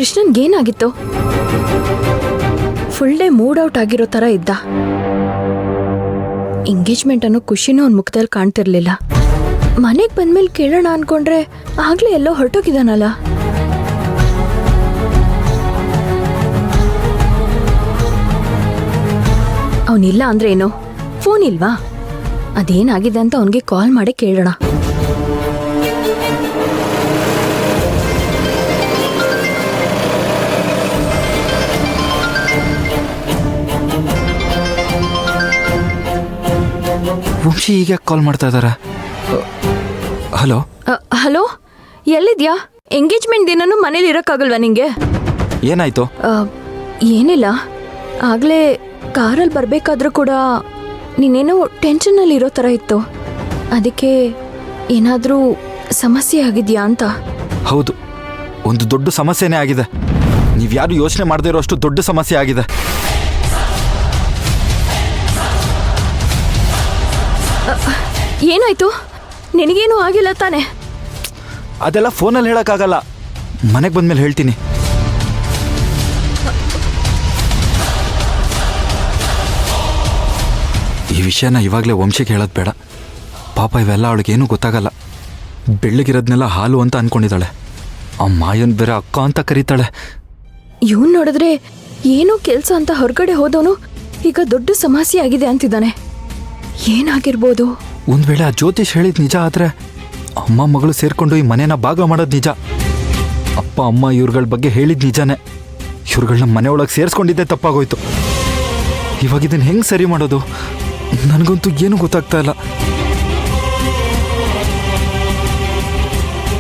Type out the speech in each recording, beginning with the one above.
ಕೃಷ್ಣನ್ಗೇನಾಗಿತ್ತು? Full day mood out ಆಗಿರೋ ತರ ಇದ್ದ. ಎಂಗೇಜ್ಮೆಂಟ್ ಅನ್ನೋ ಖುಷಿನೂ ಅವ್ನ ಮುಖದಲ್ಲಿ ಕಾಣ್ತಿರ್ಲಿಲ್ಲ. ಮನೆಗ್ ಬಂದ್ಮೇಲೆ ಕೇಳೋಣ ಅನ್ಕೊಂಡ್ರೆ ಆಗ್ಲೇ ಎಲ್ಲೋ ಹೊರಟೋಗಿದ್ದಾನಲ್ಲ. ಅವನಿಲ್ಲ ಅಂದ್ರೆ ಏನು? ಫೋನ್ ಇಲ್ವಾ? ಅದೇನಾಗಿದೆ ಅಂತ ಅವನಿಗೆ ಕಾಲ್ ಮಾಡಿ ಕೇಳೋಣ. ವಂಶಿ ಈಗ ಕಾಲ್ ಮಾಡ್ತಾ ಇದಾರೆ. ಹಲೋ ಹಲೋ, ಎಲ್ಲಿದ್ಯಾ? ಎಂಗೇಜ್ಮೆಂಟ್ ದಿನನೂ ಮನೇಲಿ ಇರೋಕ್ಕಾಗಲ್ವಾ ನಿಂಗೆ? ಏನಾಯ್ತು? ಏನಿಲ್ಲ, ಆಗ್ಲೇ ಕಾರಲ್ಲಿ ಬರ್ಬೇಕಾದ್ರೂ ಕೂಡ ನೀನೇನೋ ಟೆನ್ಷನ್ನಲ್ಲಿ ಇರೋ ಥರ ಇತ್ತು. ಅದಕ್ಕೆ ಏನಾದರೂ ಸಮಸ್ಯೆ ಆಗಿದ್ಯಾ ಅಂತ. ಹೌದು, ಒಂದು ದೊಡ್ಡ ಸಮಸ್ಯೆನೇ ಆಗಿದೆ. ನೀವ್ಯಾರು ಯೋಚನೆ ಮಾಡದೇ ಇರೋ ಅಷ್ಟು ದೊಡ್ಡ ಸಮಸ್ಯೆ ಆಗಿದೆ. ಏನಾಯ್ತು? ನಿನಗೇನು ಆಗಿಲ್ಲ ತಾನೆ? ಅದೆಲ್ಲ ಫೋನಲ್ಲಿ ಹೇಳಕ್ಕಾಗಲ್ಲ, ಮನೆಗೆ ಬಂದ್ಮೇಲೆ ಹೇಳ್ತೀನಿ. ಈ ವಿಷಯನ ಇವಾಗಲೇ ವಂಶಿಗೆ ಹೇಳೋದು ಬೇಡ. ಪಾಪ ಇವೆಲ್ಲ ಅವಳಿಗೇನು ಗೊತ್ತಾಗಲ್ಲ. ಬೆಳ್ಳಗಿರೋದ್ನೆಲ್ಲ ಹಾಲು ಅಂತ ಅನ್ಕೊಂಡಿದ್ದಾಳೆ. ಆ ಮಾಯನ್ ಬೇರೆ ಅಕ್ಕ ಅಂತ ಕರೀತಾಳೆ. ಇವನ್ ನೋಡಿದ್ರೆ ಏನೋ ಕೆಲಸ ಅಂತ ಹೊರಗಡೆ ಹೋದವನು ಈಗ ದೊಡ್ಡ ಸಮಸ್ಯೆ ಆಗಿದೆ ಅಂತಿದ್ದಾನೆ. ಏನಾಗಿರ್ಬೋದು? ಒಂದ್ ವೇಳೆ ಆ ಜ್ಯೋತಿಷ್ ಹೇಳಿದ್ ನಿಜ ಆದ್ರೆ ಅಮ್ಮ ಮಗಳು ಸೇರ್ಕೊಂಡು ಈ ಮನೇನ ಭಾಗ ಮಾಡೋದು ನಿಜ. ಅಪ್ಪ ಅಮ್ಮ ಇವ್ರುಗಳ ಬಗ್ಗೆ ಹೇಳಿದ್ ನಿಜಾನೇ. ಇವ್ರುಗಳನ್ನ ಮನೆ ಒಳಗೆ ಸೇರಿಸ್ಕೊಂಡಿದ್ದೆ ತಪ್ಪಾಗೋಯ್ತು. ಇವಾಗ ಇದನ್ನ ಹೆಂಗ್ ಸರಿ ಮಾಡೋದು? ನನಗಂತೂ ಏನೂ ಗೊತ್ತಾಗ್ತಾ ಇಲ್ಲ.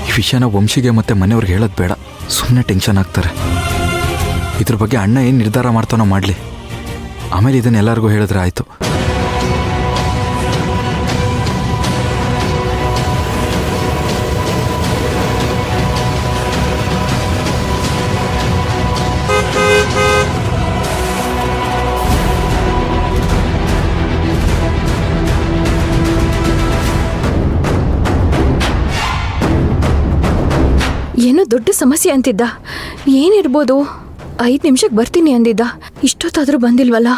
ಈ ವಿಷಯನ ವಂಶಿಗೆ ಮತ್ತೆ ಮನೆಯವ್ರಿಗೆ ಹೇಳೋದು ಬೇಡ, ಸುಮ್ಮನೆ ಟೆನ್ಷನ್ ಆಗ್ತಾರೆ. ಇದ್ರ ಬಗ್ಗೆ ಅಣ್ಣ ಏನು ನಿರ್ಧಾರ ಮಾಡ್ತಾನೋ ಮಾಡಲಿ, ಆಮೇಲೆ ಇದನ್ನ ಎಲ್ಲರಿಗೂ ಹೇಳಿದ್ರೆ ಆಯ್ತು. ಏನೋ ದೊಡ್ಡ ಸಮಸ್ಯೆ ಅಂತಿದ್ದ. ಏನಿರ್ಬೋದು? 5 ನಿಮಿಷಕ್ಕೆ ಬರ್ತೀನಿ ಅಂದಿದ್ದ, ಇಷ್ಟೊತ್ತಾದ್ರೂ ಬಂದಿಲ್ವಲ್ಲ.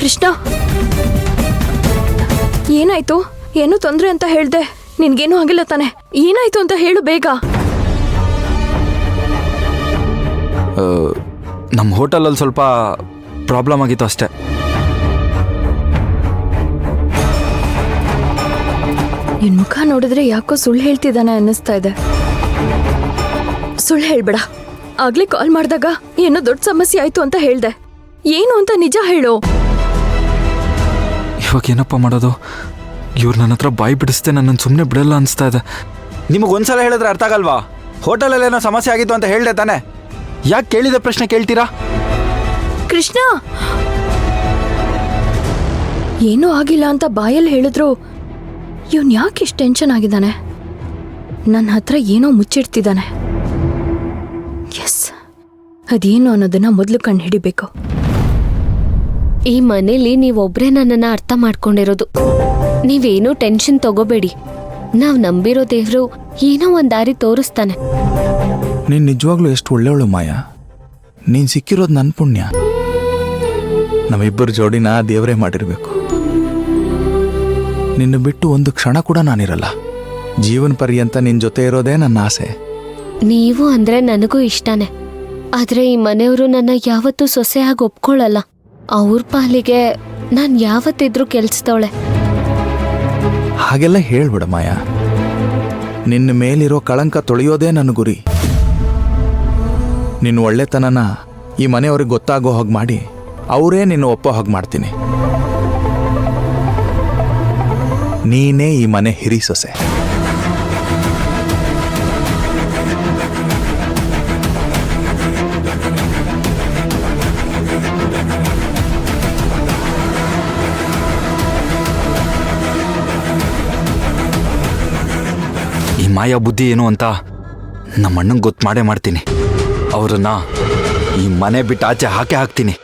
ಕೃಷ್ಣ, ಏನಾಯ್ತು? ಏನೋ ತೊಂದರೆ ಅಂತ ಹೇಳ್ದೆ. ನಿನ್ಗೇನೂ ಆಗಿಲ್ಲ ತಾನೆ? ಏನಾಯ್ತು ಅಂತ ಹೇಳು ಬೇಗ. ನಮ್ಮ ಹೋಟೆಲಲ್ಲಿ ಸ್ವಲ್ಪ ಪ್ರಾಬ್ಲಮ್ ಆಗಿತ್ತು ಅಷ್ಟೇ. ನಿನ್ ಮುಖ ನೋಡಿದ್ರೆ ಯಾಕೋ ಸುಳ್ಳು ಹೇಳ್ತಿದ್ದಾನೆ ಅನ್ನಿಸ್ತಾ ಇದೆ. ಸುಳ್ಳು ಹೇಳ್ಬೇಡ. ಆಗ್ಲೇ ಕಾಲ್ ಮಾಡಿದಾಗ ಏನೋ ದೊಡ್ಡ ಸಮಸ್ಯೆ ಆಯ್ತು ಅಂತ ಹೇಳ್ದೆ. ಏನು ಅಂತ ನಿಜ ಹೇಳು. ಇವಾಗ ಏನಪ್ಪ ಮಾಡೋದು? ಇವ್ರು ನನ್ನ ಹತ್ರ ಬಾಯಿ ಬಿಡಿಸ್ತೆ ನನ್ನನ್ನು ಸುಮ್ಮನೆ ಬಿಡಲ್ಲ ಅನಿಸ್ತಾ ಇದೆ. ನಿಮಗೊಂದ್ಸಲ ಹೇಳಿದ್ರೆ ಅರ್ಥ ಆಗಲ್ವಾ? ಹೋಟೆಲಲ್ಲಿ ಏನೋ ಸಮಸ್ಯೆ ಆಗಿತ್ತು ಅಂತ ಹೇಳ್ದೆ ತಾನೆ? ಯಾಕೆ ಕೇಳಿದ ಪ್ರಶ್ನೆ ಕೇಳ್ತೀರಾ? ಕೃಷ್ಣ, ಏನೂ ಆಗಿಲ್ಲ ಅಂತ ಬಾಯಲ್ಲಿ ಹೇಳಿದ್ರು ಇವನ್ ಯಾಕೆ ಇಷ್ಟು ಟೆನ್ಷನ್ ಆಗಿದ್ದಾನೆ? ನನ್ನ ಹತ್ರ ಏನೋ ಮುಚ್ಚಿಡ್ತಿದ್ದಾನೆ. ಎಸ್, ಅದೇನು ಅನ್ನೋದನ್ನ ಮೊದಲು ಕಂಡು ಹಿಡಿಬೇಕು. ಈ ಮನೇಲಿ ನೀವೊಬ್ರೇ ನನ್ನನ್ನ ಅರ್ಥ ಮಾಡ್ಕೊಂಡಿರೋದು. ನೀವೇನೂ ಟೆನ್ಷನ್ ತಗೋಬೇಡಿ. ನಾವ್ ನಂಬಿರೋ ದೇವ್ರು ಏನೋ ಒಂದ್ ದಾರಿ ತೋರಿಸ್ತಾನೆ. ನೀನ್ ನಿಜವಾಗ್ಲೂ ಎಷ್ಟು ಒಳ್ಳೆಯವಳು ಮಾಯಾ. ನೀನ್ ಸಿಕ್ಕಿರೋದು ನನ್ನ ಪುಣ್ಯ. ನಮ್ಮಿಬ್ಬರ ಜೋಡಿನ ದೇವರೇ ಮಾಡಿರ್ಬೇಕು. ನಿನ್ನ ಬಿಟ್ಟು ಒಂದು ಕ್ಷಣ ಕೂಡ ನಾನಿರಲ್ಲ. ಜೀವನ ಪರ್ಯಂತ ನಿನ್ ಜೊತೆ ಇರೋದೇ ನನ್ನ ಆಸೆ. ನೀವು ಅಂದ್ರೆ ನನಗೂ ಇಷ್ಟನೇ. ಆದ್ರೆ ಈ ಮನೆಯವರು ನನ್ನ ಯಾವತ್ತೂ ಸೊಸೆಯಾಗಿ ಒಪ್ಕೊಳ್ಳಲ್ಲ. ಅವ್ರ ಪಾಲಿಗೆ ನಾನ್ ಯಾವತ್ತಿದ್ರೂ ಕೆಲ್ಸದವಳೆ. ಹಾಗೆಲ್ಲ ಹೇಳ್ಬಿಡ ಮಾಯಾ. ನಿನ್ನ ಮೇಲಿರೋ ಕಳಂಕ ತೊಳೆಯೋದೇ ನನ್ನ ಗುರಿ. ನಿನ್ನ ಒಳ್ಳೆತನನ ಈ ಮನೆಯವ್ರಿಗೆ ಗೊತ್ತಾಗೋ ಹಾಗೆ ಮಾಡಿ ಅವರೇ ನಿನ್ನ ಒಪ್ಪೋ ಹಾಗೆ ಮಾಡ್ತೀನಿ. ನೀನೇ ಈ ಮನೆ ಹಿರಿ ಸೊಸೆ. ಈ ಮಾಯಾ ಬುದ್ಧಿ ಏನು ಅಂತ ನಮ್ಮ ಅಣ್ಣಂಗೆ ಗೊತ್ತು ಮಾಡೇ ಮಾಡ್ತೀನಿ. ಅವ್ರನ್ನ ಈ ಮನೆ ಬಿಟ್ಟು ಆಚೆ ಹಾಕೇ ಹಾಕ್ತೀನಿ.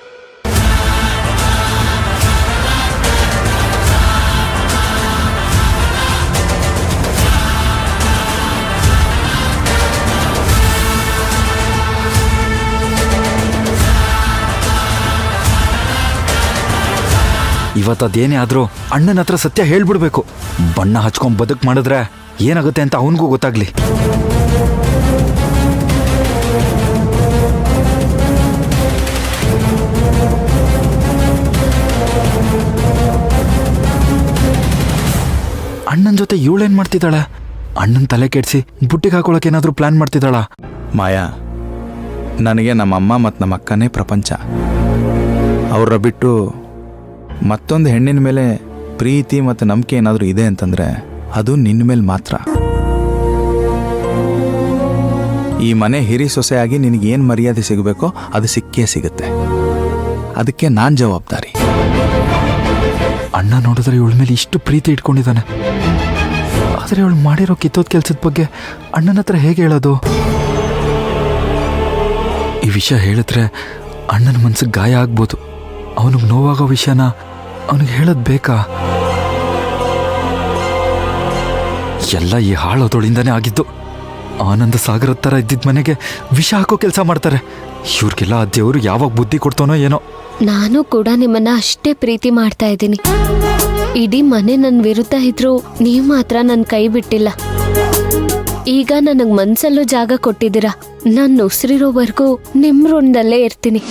ಇವತ್ತದೇನೇ ಆದರೂ ಅಣ್ಣನ ಹತ್ರ ಸತ್ಯ ಹೇಳ್ಬಿಡ್ಬೇಕು. ಬಣ್ಣ ಹಚ್ಕೊಂಡ್ ಬದುಕು ಮಾಡಿದ್ರೆ ಏನಾಗುತ್ತೆ ಅಂತ ಅವನಿಗೂ ಗೊತ್ತಾಗ್ಲಿ. ಅಣ್ಣನ ಜೊತೆ ಇವಳೇನ್ ಮಾಡ್ತಿದ್ದಾಳೆ? ಅಣ್ಣನ ತಲೆ ಕೆಡಿಸಿ ಬುಟ್ಟಿಗೆ ಹಾಕೊಳಕ್ಕೆ ಏನಾದರೂ ಪ್ಲಾನ್ ಮಾಡ್ತಿದ್ದಾಳ? ಮಾಯಾ, ನನಗೆ ನಮ್ಮಮ್ಮ ಮತ್ತು ನಮ್ಮ ಅಕ್ಕನೇ ಪ್ರಪಂಚ. ಅವ್ರ ಬಿಟ್ಟು ಮತ್ತೊಂದು ಹೆಣ್ಣಿನ ಮೇಲೆ ಪ್ರೀತಿ ಮತ್ತು ನಂಬಿಕೆ ಏನಾದರೂ ಇದೆ ಅಂತಂದರೆ ಅದು ನಿನ್ನ ಮೇಲೆ ಮಾತ್ರ. ಈ ಮನೆ ಹಿರಿ ಸೊಸೆಯಾಗಿ ನಿನಗೇನು ಮರ್ಯಾದೆ ಸಿಗಬೇಕೋ ಅದು ಸಿಕ್ಕೇ ಸಿಗುತ್ತೆ. ಅದಕ್ಕೆ ನಾನು ಜವಾಬ್ದಾರಿ. ಅಣ್ಣ ನೋಡಿದ್ರೆ ಇವಳ ಮೇಲೆ ಇಷ್ಟು ಪ್ರೀತಿ ಇಟ್ಕೊಂಡಿದ್ದಾನೆ, ಆದರೆ ಇವಳು ಮಾಡಿರೋ ಕಿತ್ತೋದ್ ಕೆಲಸದ ಬಗ್ಗೆ ಅಣ್ಣನ ಹತ್ರ ಹೇಗೆ ಹೇಳೋದು? ಈ ವಿಷಯ ಹೇಳಿದ್ರೆ ಅಣ್ಣನ ಮನ್ಸಿಗೆ ಗಾಯ ಆಗ್ಬೋದು. ಅವನಿಗೆ ನೋವಾಗೋ ವಿಷಯನ ಅವನಿಗೆ ಹೇಳೋದು ಬೇಕಾ? ಎಲ್ಲ ಈ ಹಾಳೋದೊಳಿಂದಾನೇ ಆಗಿದ್ದು. ಆನಂದ ಸಾಗರದ ಥರ ಇದ್ದಿದ್ದ ಮನೆಗೆ ವಿಷ ಹಾಕೋ ಕೆಲಸ ಮಾಡ್ತಾರೆ. ಇವ್ರಿಗೆಲ್ಲ ಆ ದೇವರು ಯಾವಾಗ ಬುದ್ಧಿ ಕೊಡ್ತಾನೋ ಏನೋ. ನಾನು ಕೂಡ ನಿಮ್ಮನ್ನ ಅಷ್ಟೇ ಪ್ರೀತಿ ಮಾಡ್ತಾ ಇದ್ದೀನಿ. ಇಡೀ ಮನೆ ನನ್ನ ವಿರುದ್ಧ ಇದ್ರು ನೀವು ಮಾತ್ರ ನನ್ನ ಕೈ ಬಿಟ್ಟಿಲ್ಲ. ಈಗ ನನಗ್ ಮನ್ಸಲ್ಲೂ ಜಾಗ ಕೊಟ್ಟಿದ್ದೀರಾ. ನಾನು ಉಸಿರಿರೋವರೆಗೂ ನಿಮ್ ಋಣದಲ್ಲೇ ಇರ್ತೀನಿ.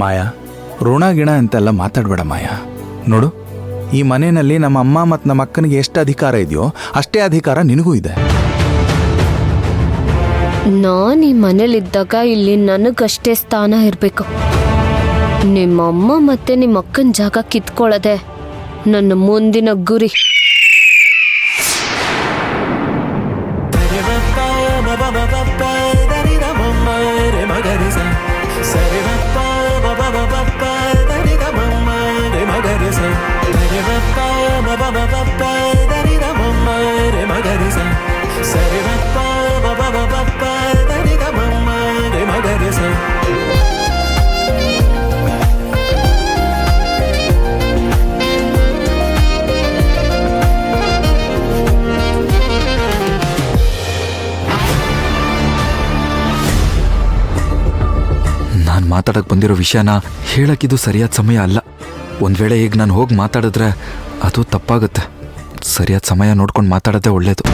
ಮಾಯಾ, ಋಣ ಗಿಣ ಅಂತೆಲ್ಲ ಮಾತಾಡಬೇಡ ಮಾಯಾ. ನೋಡು, ಈ ಮನೆಯಲ್ಲಿ ನಮ್ಮ ಅಮ್ಮ ಮತ್ತು ನಮ್ಮ ಅಕ್ಕನಿಗೆ ಎಷ್ಟು ಅಧಿಕಾರ ಇದೆಯೋ ಅಷ್ಟೇ ಅಧಿಕಾರ ನಿನಗೂ ಇದೆ. ನಾನ್ ಈ ಮನೇಲಿದ್ದಾಗ ಇಲ್ಲಿ ನನಗಷ್ಟೇ ಸ್ಥಾನ ಇರಬೇಕು. ನಿಮ್ಮಮ್ಮ ಮತ್ತೆ ನಿಮ್ಮ ಅಕ್ಕನ ಜಾಗ ಕಿತ್ಕೊಳ್ಳೋದೆ ನನ್ನ ಮುಂದಿನ ಗುರಿ. ನಾನು ಮಾತಾಡಕ್ಕೆ ಬಂದಿರೋ ವಿಷಯನ ಹೇಳಕ್ಕಿದು ಸರಿಯಾದ ಸಮಯ ಅಲ್ಲ. ಒಂದು ವೇಳೆ ಈಗ ನಾನು ಹೋಗಿ ಮಾತಾಡಿದ್ರೆ ಅದು ತಪ್ಪಾಗುತ್ತೆ. ಸರಿಯಾದ ಸಮಯ ನೋಡ್ಕೊಂಡು ಮಾತಾಡೋದೇ ಒಳ್ಳೇದು.